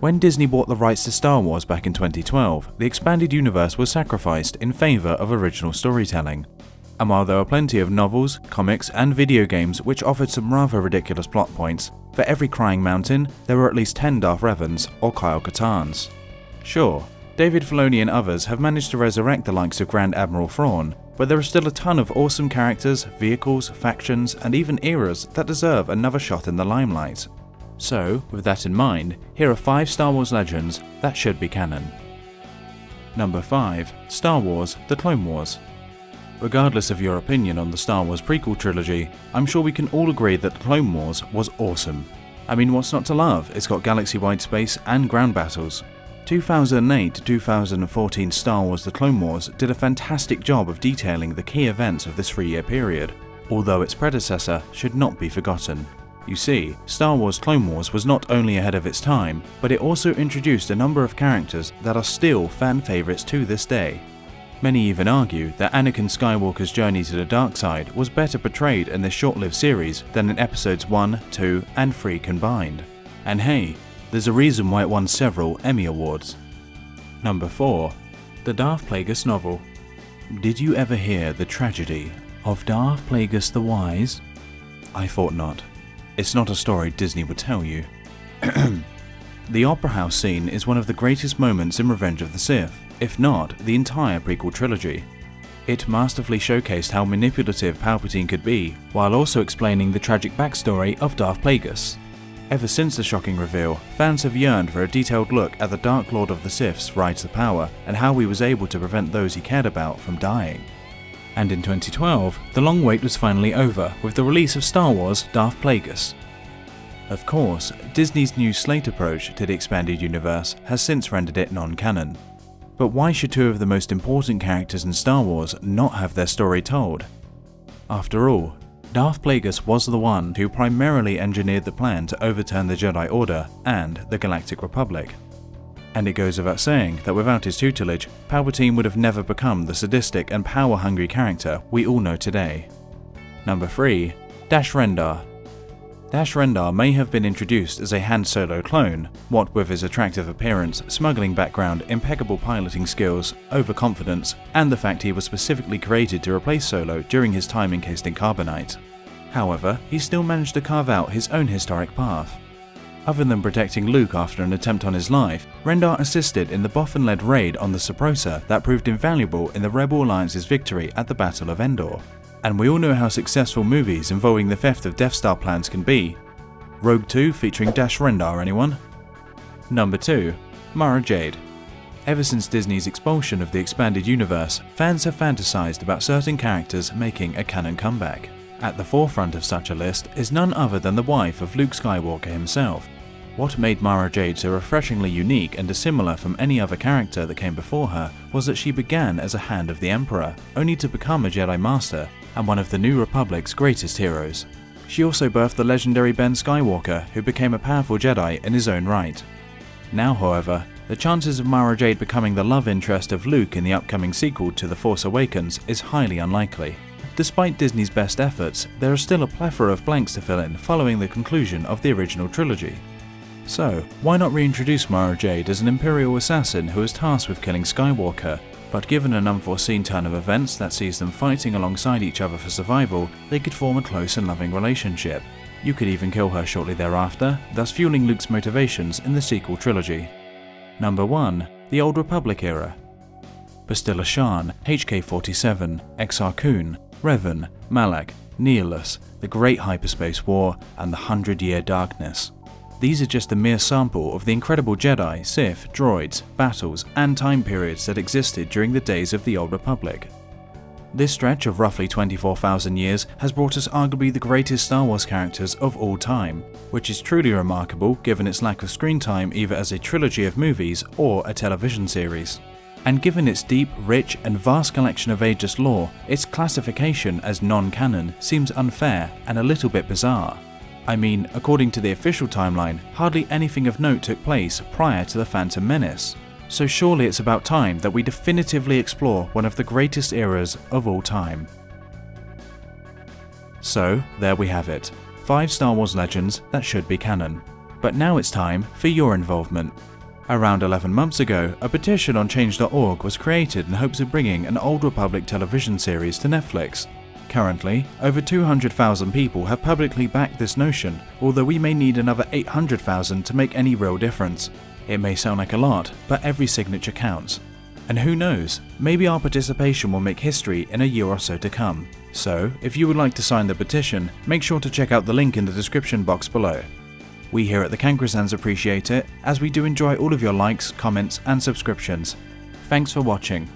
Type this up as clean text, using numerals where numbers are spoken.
When Disney bought the rights to Star Wars back in 2012, the expanded universe was sacrificed in favour of original storytelling. And while there were plenty of novels, comics and video games which offered some rather ridiculous plot points, for every crying mountain, there were at least 10 Darth Revans or Kyle Katans. Sure, David Filoni and others have managed to resurrect the likes of Grand Admiral Thrawn, but there are still a ton of awesome characters, vehicles, factions and even eras that deserve another shot in the limelight. So, with that in mind, here are 5 Star Wars legends that should be canon. Number 5. Star Wars: The Clone Wars. Regardless of your opinion on the Star Wars prequel trilogy, I'm sure we can all agree that The Clone Wars was awesome. I mean, what's not to love? It's got galaxy-wide space and ground battles. 2008 to 2014 Star Wars: The Clone Wars did a fantastic job of detailing the key events of this 3-year period, although its predecessor should not be forgotten. You see, Star Wars: Clone Wars was not only ahead of its time, but it also introduced a number of characters that are still fan favourites to this day. Many even argue that Anakin Skywalker's journey to the dark side was better portrayed in this short-lived series than in episodes 1, 2 and 3 combined. And hey, there's a reason why it won several Emmy Awards. Number 4. The Darth Plagueis novel. Did you ever hear the tragedy of Darth Plagueis the Wise? I thought not. It's not a story Disney would tell you. The Opera House scene is one of the greatest moments in Revenge of the Sith, if not the entire prequel trilogy. It masterfully showcased how manipulative Palpatine could be, while also explaining the tragic backstory of Darth Plagueis. Ever since the shocking reveal, fans have yearned for a detailed look at the Dark Lord of the Sith's rise to power and how he was able to prevent those he cared about from dying. And in 2012, the long wait was finally over with the release of Star Wars: Darth Plagueis. Of course, Disney's new slate approach to the expanded universe has since rendered it non-canon. But why should 2 of the most important characters in Star Wars not have their story told? After all, Darth Plagueis was the one who primarily engineered the plan to overturn the Jedi Order and the Galactic Republic. And it goes without saying that without his tutelage, Palpatine would have never become the sadistic and power-hungry character we all know today. Number 3. Dash Rendar. Dash Rendar may have been introduced as a Han Solo clone, what with his attractive appearance, smuggling background, impeccable piloting skills, overconfidence, and the fact he was specifically created to replace Solo during his time encased in carbonite. However, he still managed to carve out his own historic path. Other than protecting Luke after an attempt on his life, Rendar assisted in the Bothan-led raid on the Suppressor that proved invaluable in the Rebel Alliance's victory at the Battle of Endor. And we all know how successful movies involving the theft of Death Star plans can be. Rogue 2 featuring Dash Rendar, anyone? Number 2. Mara Jade. Ever since Disney's expulsion of the expanded universe, fans have fantasized about certain characters making a canon comeback. At the forefront of such a list is none other than the wife of Luke Skywalker himself. What made Mara Jade so refreshingly unique and dissimilar from any other character that came before her was that she began as a hand of the Emperor, only to become a Jedi Master and one of the New Republic's greatest heroes. She also birthed the legendary Ben Skywalker, who became a powerful Jedi in his own right. Now, however, the chances of Mara Jade becoming the love interest of Luke in the upcoming sequel to The Force Awakens is highly unlikely. Despite Disney's best efforts, there are still a plethora of blanks to fill in following the conclusion of the original trilogy. So, why not reintroduce Mara Jade as an Imperial assassin who is tasked with killing Skywalker, but given an unforeseen turn of events that sees them fighting alongside each other for survival, they could form a close and loving relationship. You could even kill her shortly thereafter, thus fueling Luke's motivations in the sequel trilogy. Number 1. The Old Republic era. Bastila Shan, HK-47, Exar Kun, Revan, Malak, Nihilus, the Great Hyperspace War, and the 100-Year Darkness. These are just a mere sample of the incredible Jedi, Sith, droids, battles, and time periods that existed during the days of the Old Republic. This stretch of roughly 24,000 years has brought us arguably the greatest Star Wars characters of all time, which is truly remarkable given its lack of screen time either as a trilogy of movies or a television series. And given its deep, rich, and vast collection of ageless lore, its classification as non-canon seems unfair and a little bit bizarre. I mean, according to the official timeline, hardly anything of note took place prior to The Phantom Menace. So surely it's about time that we definitively explore one of the greatest eras of all time. So, there we have it. 5 Star Wars legends that should be canon. But now it's time for your involvement. Around 11 months ago, a petition on change.org was created in hopes of bringing an Old Republic television series to Netflix. Currently, over 200,000 people have publicly backed this notion, although we may need another 800,000 to make any real difference. It may sound like a lot, but every signature counts. And who knows, maybe our participation will make history in a year or so to come. So, if you would like to sign the petition, make sure to check out the link in the description box below. We here at the Cancrosans appreciate it, as we do enjoy all of your likes, comments and subscriptions. Thanks for watching.